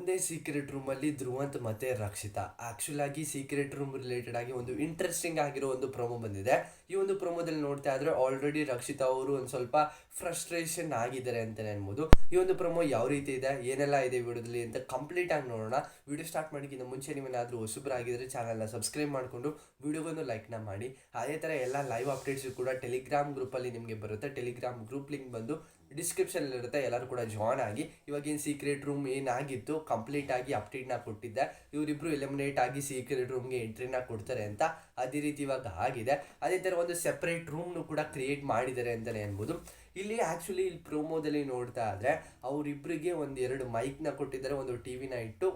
ಒಂದೇ ಸೀಕ್ರೆಟ್ ರೂಮಲ್ಲಿ ಧ್ರುವಂತ್ ಮತ್ತೆ ರಕ್ಷಿತಾ ಆಕ್ಚುಲ್ ಆಗಿ ಸೀಕ್ರೆಟ್ ರೂಮ್ ರಿಲೇಟೆಡ್ ಆಗಿ ಒಂದು ಇಂಟ್ರೆಸ್ಟಿಂಗ್ ಆಗಿರೋ ಒಂದು ಪ್ರೊಮೋ ಬಂದಿದೆ. ಈ ಒಂದು ಪ್ರೊಮೋದಲ್ಲಿ ನೋಡ್ತಾ ಇದ್ರೆ ಆಲ್ರೆಡಿ ರಕ್ಷಿತಾ ಅವರು ಒಂದು ಸ್ವಲ್ಪ ಫ್ರಸ್ಟ್ರೇಷನ್ ಆಗಿದ್ದಾರೆ ಅಂತಾನೆ ಅನ್ಬೋದು. ಈ ಒಂದು ಪ್ರೊಮೋ ಯಾವ ರೀತಿ ಇದೆ, ಏನೆಲ್ಲ ಇದೆ ವಿಡಿಯೋದಲ್ಲಿ ಅಂತ ಕಂಪ್ಲೀಟ್ ಆಗಿ ನೋಡೋಣ. ವಿಡಿಯೋ ಸ್ಟಾರ್ಟ್ ಮಾಡೋಕ್ಕಿಂತ ಮುಂಚೆ ನೀವೇನಾದರೂ ಹೊಸಬರಾಗಿದ್ದರೆ ಚಾನಲ್ನ ಸಬ್ಸ್ಕ್ರೈಬ್ ಮಾಡಿಕೊಂಡು ವಿಡಿಯೋಗೊಂದು ಲೈಕ್ನ ಮಾಡಿ. ಅದೇ ಥರ ಎಲ್ಲ ಲೈವ್ ಅಪ್ಡೇಟ್ಸು ಕೂಡ ಟೆಲಿಗ್ರಾಮ್ ಗ್ರೂಪಲ್ಲಿ ನಿಮಗೆ ಬರುತ್ತೆ. ಟೆಲಿಗ್ರಾಮ್ ಗ್ರೂಪ್ ಲಿಂಕ್ ಬಂದು ಡಿಸ್ಕ್ರಿಪ್ಷನಲ್ಲಿ ಇರುತ್ತೆ, ಎಲ್ಲರೂ ಕೂಡ ಜಾಯ್ನ್ ಆಗಿ. ಇವಾಗೇನು ಸೀಕ್ರೆಟ್ ರೂಮ್ ಏನಾಗಿತ್ತು ಕಂಪ್ಲೀಟ್ ಆಗಿ ಅಪ್ಡೇಟ್ನ ಕೊಟ್ಟಿದ್ದೆ. ಇವರಿಬ್ರು ಎಲಿಮಿನೇಟ್ ಆಗಿ ಸೀಕ್ರೆಟ್ ರೂಮ್ಗೆ ಎಂಟ್ರಿನ ಕೊಡ್ತಾರೆ ಅಂತ ಅದೇ ರೀತಿ ಇವಾಗ ಆಗಿದೆ. ಅದೇ ಥರ ಒಂದು ಸೆಪ್ರೇಟ್ ರೂಮ್ನು ಕೂಡ ಕ್ರಿಯೇಟ್ ಮಾಡಿದ್ದಾರೆ ಅಂತಲೇ ಅನ್ಬೋದು. ಇಲ್ಲಿ ಆ್ಯಕ್ಚುಲಿ ಇಲ್ಲಿ ಪ್ರೋಮೋದಲ್ಲಿ ನೋಡ್ತಾ ಇದ್ರೆ ಅವರಿಬ್ಬರಿಗೆ ಎರಡು ಮೈಕ್ನ ಕೊಟ್ಟಿದ್ದಾರೆ, ಒಂದು ಟಿವಿನ ಇಟ್ಟು,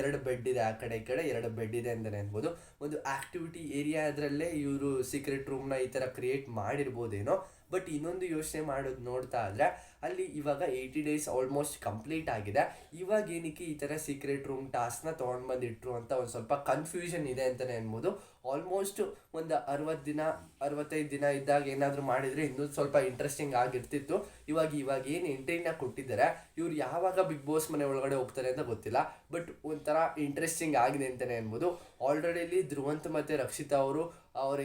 ಎರಡು ಬೆಡ್ ಇದೆ, ಆ ಕಡೆ ಈ ಕಡೆ ಎರಡು ಬೆಡ್ ಇದೆ ಅಂತಲೇ ಅನ್ಬೋದು. ಒಂದು ಆಕ್ಟಿವಿಟಿ ಏರಿಯಾ ಅದರಲ್ಲೇ ಇವರು ಸೀಕ್ರೆಟ್ ರೂಮ್ನ ಈ ಥರ ಕ್ರಿಯೇಟ್ ಮಾಡಿರ್ಬೋದೇನೋ. ಬಟ್ ಇನ್ನೊಂದು ಯೋಚನೆ ಮಾಡೋದು ನೋಡ್ತಾ ಇದ್ರೆ ಅಲ್ಲಿ ಇವಾಗ 80 days ಆಲ್ಮೋಸ್ಟ್ ಕಂಪ್ಲೀಟ್ ಆಗಿದೆ. ಇವಾಗ ಏನಕ್ಕೆ ಈ ಥರ ಸೀಕ್ರೆಟ್ ರೂಮ್ ಟಾಸ್ಕ್ನ ತೊಗೊಂಡು ಬಂದಿಟ್ರು ಅಂತ ಒಂದು ಸ್ವಲ್ಪ ಕನ್ಫ್ಯೂಷನ್ ಇದೆ ಅಂತಲೇ ಅನ್ಬೋದು. ಆಲ್ಮೋಸ್ಟ್ ಒಂದು 65 ದಿನ ಇದ್ದಾಗ ಏನಾದರೂ ಮಾಡಿದರೆ ಇನ್ನೂ ಸ್ವಲ್ಪ ಇಂಟ್ರೆಸ್ಟಿಂಗ್ ಆಗಿರ್ತಿತ್ತು. ಇವಾಗ ಏನು ಎಂಟ್ರಿನ ಕೊಟ್ಟಿದ್ದಾರೆ, ಇವ್ರು ಯಾವಾಗ ಬಿಗ್ ಬಾಸ್ ಮನೆ ಒಳಗಡೆ ಹೋಗ್ತಾರೆ ಅಂತ ಗೊತ್ತಿಲ್ಲ. ಬಟ್ ಒಂಥರ ಇಂಟ್ರೆಸ್ಟಿಂಗ್ ಆಗಿದೆ ಅಂತಲೇ ಅನ್ಬೋದು. ಆಲ್ರೆಡಿ ಇಲ್ಲಿ ಧ್ರುವಂತ್ ಮತ್ತು ರಕ್ಷಿತಾ ಅವ್ರು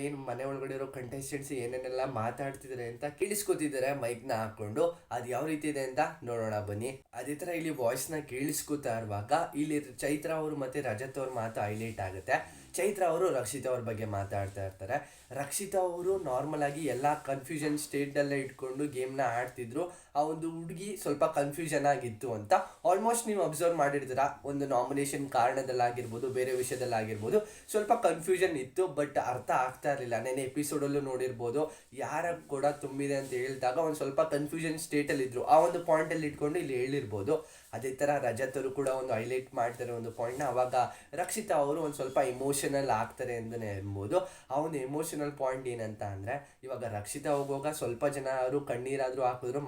ಏನು ಮನೆ ಒಳಗಡೆ ಇರೋ ಕಂಟೆಸ್ಟೆಂಟ್ಸ್ ಏನೇನೆಲ್ಲ ಮಾತಾಡ್ತಿದ್ದಾರೆ ಅಂತ ಕೇಳಿಸ್ಕೊತಿದ್ದಾರೆ ಮೈಕ್ನ ಹಾಕೊಂಡು. ಅದು ಯಾವ ರೀತಿ ಇದೆ ಅಂತ ನೋಡೋಣ ಬನ್ನಿ. ಅದೇ ಥರ ಇಲ್ಲಿ ವಾಯ್ಸ್ನ ಕೇಳಿಸ್ಕೊತಾ ಇರುವಾಗ ಇಲ್ಲಿ ಚೈತ್ರ ಅವರು ಮತ್ತು ರಜತ್ ಅವ್ರ ಮಾತು ಹೈಲೈಟ್ ಆಗುತ್ತೆ. ಚೈತ್ರ ಅವರು ರಕ್ಷಿತಾ ಅವ್ರ ಬಗ್ಗೆ ಮಾತಾಡ್ತಾ ಇರ್ತಾರೆ. ರಕ್ಷಿತಾ ಅವರು ನಾರ್ಮಲ್ ಆಗಿ ಎಲ್ಲ ಕನ್ಫ್ಯೂಷನ್ ಸ್ಟೇಟಲ್ಲೇ ಇಟ್ಕೊಂಡು ಗೇಮ್ನ ಆಡ್ತಿದ್ರು. ಆ ಒಂದು ಹುಡುಗಿ ಸ್ವಲ್ಪ ಕನ್ಫ್ಯೂಷನ್ ಆಗಿತ್ತು ಅಂತ ಆಲ್ಮೋಸ್ಟ್ ನೀವು ಅಬ್ಸರ್ವ್ ಮಾಡಿರ್ತೀರ. ಒಂದು ನಾಮಿನೇಷನ್ ಕಾರಣದಲ್ಲಾಗಿರ್ಬೋದು, ಬೇರೆ ವಿಷಯದಲ್ಲಾಗಿರ್ಬೋದು, ಸ್ವಲ್ಪ ಕನ್ಫ್ಯೂಷನ್ ಇತ್ತು. ಬಟ್ ಅರ್ಥ ಆಗ್ತಾ ಇರಲಿಲ್ಲ. ನೆನೆ ಎಪಿಸೋಡಲ್ಲೂ ನೋಡಿರ್ಬೋದು, ಯಾರ ಕೂಡ ತುಂಬಿದೆ ಅಂತ ಹೇಳಿದಾಗ ಒಂದು ಸ್ವಲ್ಪ ಕನ್ಫ್ಯೂಷನ್ ಸ್ಟೇಟಲ್ಲಿ ಇದ್ರು. ಆ ಒಂದು ಪಾಯಿಂಟಲ್ಲಿ ಇಟ್ಕೊಂಡು ಇಲ್ಲಿ ಹೇಳಿರ್ಬೋದು. ಅದೇ ಥರ ರಜತ್ ಅವರು ಕೂಡ ಒಂದು ಹೈಲೈಟ್ ಮಾಡ್ತಾರೆ ಒಂದು ಪಾಯಿಂಟ್ನ. ಅವಾಗ ರಕ್ಷಿತಾ ಅವರು ಒಂದು ಸ್ವಲ್ಪ ಇಮೋಷನಲ್ ಆಗ್ತಾರೆ ಅಂತಲೇ ಅನ್ಬೋದು. ಆ ಒಂದು ಎಮೋಷನಲ್ ಪಾಯಿಂಟ್ ಏನಂತ ಅಂದರೆ, ಇವಾಗ ರಕ್ಷಿತಾ ಹೋಗುವಾಗ ಸ್ವಲ್ಪ ಜನ ಅವರು ಕಣ್ಣೀರಾದರೂ ಹಾಕಿದ್ರು,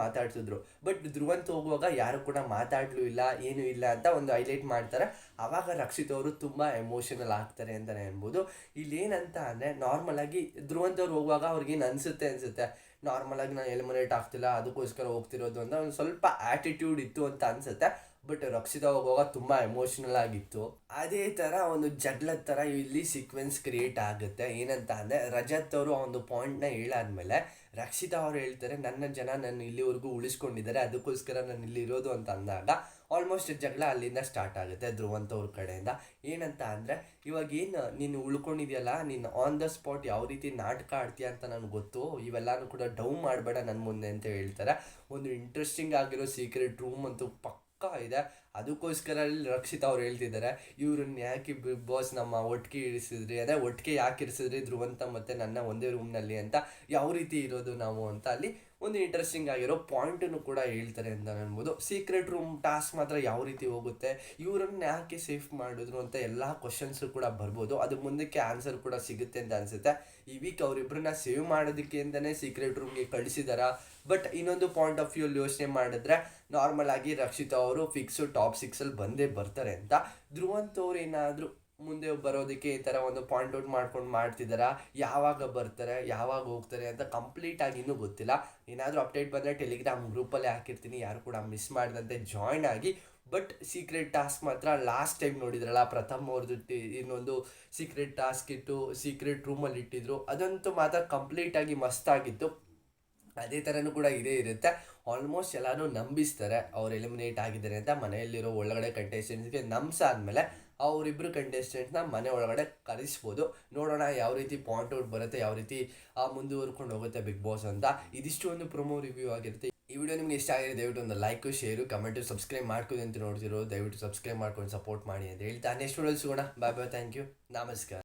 ಮಾತಾಡ್ಸಿದ್ರು. ಬಟ್ ಧ್ರುವಂತ್ ಹೋಗುವಾಗ ಯಾರು ಕೂಡ ಮಾತಾಡಲೂ ಇಲ್ಲ, ಏನೂ ಇಲ್ಲ ಅಂತ ಒಂದು ಹೈಲೈಟ್ ಮಾಡ್ತಾರೆ. ಆವಾಗ ರಕ್ಷಿತಾ ಅವರು ತುಂಬ ಎಮೋಷನಲ್ ಆಗ್ತಾರೆ ಅಂತಲೇ ಅನ್ಬೋದು. ಇಲ್ಲೇನಂತ ಅಂದರೆ, ನಾರ್ಮಲ್ ಆಗಿ ಧ್ರುವಂತ್ ಅವ್ರು ಹೋಗುವಾಗ ಅವ್ರಿಗೇನು ಅನಿಸುತ್ತೆ ನಾರ್ಮಲ್ ಆಗಿ ನಾನು ಎಲಿಮಿನೇಟ್ ಆಗ್ತಿಲ್ಲ ಅದಕ್ಕೋಸ್ಕರ ಹೋಗ್ತಿರೋದು ಅಂತ ಒಂದು ಸ್ವಲ್ಪ ಆ್ಯಟಿಟ್ಯೂಡ್ ಇತ್ತು ಅಂತ ಅನಿಸುತ್ತೆ. ಬಟ್ ರಕ್ಷಿತಾ ಹೋಗುವಾಗ ತುಂಬ ಎಮೋಷ್ನಲ್ ಆಗಿತ್ತು. ಅದೇ ಥರ ಒಂದು ಜಗಳದ ಥರ ಇಲ್ಲಿ ಸೀಕ್ವೆನ್ಸ್ ಕ್ರಿಯೇಟ್ ಆಗುತ್ತೆ. ಏನಂತ ಅಂದರೆ, ರಜತ್ ಅವರು ಆ ಒಂದು ಪಾಯಿಂಟ್ನ ಹೇಳಾದ್ಮೇಲೆ ರಕ್ಷಿತಾ ಅವರು ಹೇಳ್ತಾರೆ, ನನ್ನ ಇಲ್ಲಿವರೆಗೂ ಉಳಿಸ್ಕೊಂಡಿದ್ದಾರೆ, ಅದಕ್ಕೋಸ್ಕರ ನಾನು ಇಲ್ಲಿ ಇರೋದು ಅಂತ ಅಂದಾಗ ಆಲ್ಮೋಸ್ಟ್ ಜಗಳ ಅಲ್ಲಿಂದ ಸ್ಟಾರ್ಟ್ ಆಗುತ್ತೆ ಧ್ರುವಂತ್ ಅವ್ರ ಕಡೆಯಿಂದ. ಏನಂತ ಅಂದರೆ, ಇವಾಗೇನು ನೀನು ಉಳ್ಕೊಂಡಿದೆಯಲ್ಲ, ನೀನು ಆನ್ ದ ಸ್ಪಾಟ್ ಯಾವ ರೀತಿ ನಾಟಕ ಆಡ್ತೀಯ ಅಂತ ನನಗೆ ಗೊತ್ತು, ಇವೆಲ್ಲನೂ ಕೂಡ ಡೌನ್ ಮಾಡಬೇಡ ನನ್ನ ಮುಂದೆ ಅಂತ ಹೇಳ್ತಾರೆ. ಒಂದು ಇಂಟ್ರೆಸ್ಟಿಂಗ್ ಆಗಿರೋ ಸೀಕ್ರೆಟ್ ರೂಮ್ ಅಂತೂ ಇದೆ. ಅದಕ್ಕೋಸ್ಕರ ಅಲ್ಲಿ ರಕ್ಷಿತಾ ಅವ್ರು ಹೇಳ್ತಿದ್ದಾರೆ, ಇವ್ರನ್ನ ಯಾಕೆ ಬಿಗ್ ಬಾಸ್ ನಮ್ಮ ಒಟ್ಟಿಗೆ ಇರಿಸಿದ್ರಿ, ಒಟ್ಟಿಗೆ ಯಾಕೆ ಇರಿಸಿದ್ರಿ ಧ್ರುವಂತ ಮತ್ತು ನನ್ನ ಒಂದೇ ರೂಮ್ನಲ್ಲಿ ಅಂತ, ಯಾವ ರೀತಿ ಇರೋದು ನಾವು ಅಂತ ಅಲ್ಲಿ ಒಂದು ಇಂಟ್ರೆಸ್ಟಿಂಗ್ ಆಗಿರೋ ಪಾಯಿಂಟನ್ನು ಕೂಡ ಹೇಳ್ತಾರೆ ಅಂತ ಅನ್ಬೋದು. ಸೀಕ್ರೆಟ್ ರೂಮ್ ಟಾಸ್ಕ್ ಮಾತ್ರ ಯಾವ ರೀತಿ ಹೋಗುತ್ತೆ, ಇವರನ್ನು ಯಾಕೆ ಸೇಫ್ ಮಾಡಿದ್ರು ಅಂತ ಎಲ್ಲ ಕ್ವಶನ್ಸು ಕೂಡ ಬರ್ಬೋದು. ಅದು ಮುಂದಕ್ಕೆ ಆನ್ಸರ್ ಕೂಡ ಸಿಗುತ್ತೆ ಅಂತ ಅನಿಸುತ್ತೆ. ಈ ವೀಕ್ ಅವರಿಬ್ಬರನ್ನ ಸೇವ್ ಮಾಡೋದಕ್ಕೆ ಅಂತಲೇ ಸೀಕ್ರೆಟ್ ರೂಮ್ಗೆ ಕಳಿಸಿದಾರ. ಬಟ್ ಇನ್ನೊಂದು ಪಾಯಿಂಟ್ ಆಫ್ ವ್ಯೂ ಯೋಚನೆ ಮಾಡಿದ್ರೆ, ನಾರ್ಮಲ್ ಆಗಿ ರಕ್ಷಿತಾ ಅವರು ಫಿಕ್ಸು ಟಾಪ್ 6 ಬಂದೇ ಬರ್ತಾರೆ ಅಂತ. ಧ್ರುವಂತ್ ಅವ್ರು ಏನಾದರೂ ಮುಂದೆ ಬರೋದಕ್ಕೆ ಈ ಥರ ಒಂದು ಪಾಯಿಂಟ್ ಔಟ್ ಮಾಡ್ಕೊಂಡು ಮಾಡ್ತಿದ್ದಾರಾ, ಯಾವಾಗ ಬರ್ತಾರೆ ಯಾವಾಗ ಹೋಗ್ತಾರೆ ಅಂತ ಕಂಪ್ಲೀಟಾಗಿ ಇನ್ನೂ ಗೊತ್ತಿಲ್ಲ. ಏನಾದರೂ ಅಪ್ಡೇಟ್ ಬಂದರೆ ಟೆಲಿಗ್ರಾಮ್ ಗ್ರೂಪಲ್ಲೇ ಹಾಕಿರ್ತೀನಿ, ಯಾರು ಕೂಡ ಮಿಸ್ ಮಾಡಿದಂತೆ ಜಾಯ್ನ್ ಆಗಿ. ಬಟ್ ಸೀಕ್ರೆಟ್ ಟಾಸ್ಕ್ ಮಾತ್ರ ಲಾಸ್ಟ್ ಟೈಮ್ ನೋಡಿದ್ರಲ್ಲ, ಪ್ರಥಮ್ ಅವ್ರದ್ದು ಇನ್ನೊಂದು ಸೀಕ್ರೆಟ್ ಟಾಸ್ಕ್ ಇಟ್ಟು ಸೀಕ್ರೆಟ್ ರೂಮಲ್ಲಿ ಇಟ್ಟಿದ್ರು, ಅದಂತೂ ಮಾತ್ರ ಕಂಪ್ಲೀಟಾಗಿ ಮಸ್ತಾಗಿತ್ತು. ಅದೇ ಥರನೂ ಕೂಡ ಇದೇ ಇರುತ್ತೆ. ಆಲ್ಮೋಸ್ಟ್ ಎಲ್ಲರೂ ನಂಬಿಸ್ತಾರೆ ಅವ್ರು ಎಲಿಮಿನೇಟ್ ಆಗಿದ್ದಾರೆ ಅಂತ. ಮನೆಯಲ್ಲಿರೋ ಒಳಗಡೆ ಕಂಟೆಸ್ಟೆಂಟ್ಸ್ಗೆ ನಂಬಿಸಾದ್ಮೇಲೆ ಅವರಿಬ್ಬರು ಕಂಟೆಸ್ಟೆಂಟ್ನ ಮನೆ ಒಳಗಡೆ ಕರೆಸ್ಬೋದು. ನೋಡೋಣ ಯಾವ ರೀತಿ ಪಾಯಿಂಟ್ ಔಟ್ ಬರುತ್ತೆ, ಯಾವ ರೀತಿ ಮುಂದುವರ್ಕೊಂಡು ಹೋಗುತ್ತೆ ಬಿಗ್ ಬಾಸ್ ಅಂತ. ಇದಿಷ್ಟು ಒಂದು ಪ್ರೊಮೋ ರಿವ್ಯೂ ಆಗಿರುತ್ತೆ. ಈ ವಿಡಿಯೋ ನಿಮ್ಗೆ ಇಷ್ಟ ಆಗಿದೆ ದಯವಿಟ್ಟು ಒಂದು ಲೈಕು, ಶೇರು, ಕಮೆಂಟು, ಸಬ್ಸ್ಕ್ರೈಬ್ ಮಾಡ್ಕೋದು ಅಂತ ನೋಡ್ತಿರೋ ದಯವಿಟ್ಟು ಸಬ್ಸ್ಕ್ರೈಬ್ ಮಾಡ್ಕೊಂಡು ಸಪೋರ್ಟ್ ಮಾಡಿ ಅಂತ ಹೇಳ್ತಾ ನೆಕ್ಸ್ಟ್ ವಿಡಿಯೋಲಿ ಸಿಗೋಣ. ಬಾಯ್ ಬಾಯ್, ಥ್ಯಾಂಕ್ ಯು, ನಮಸ್ಕಾರ.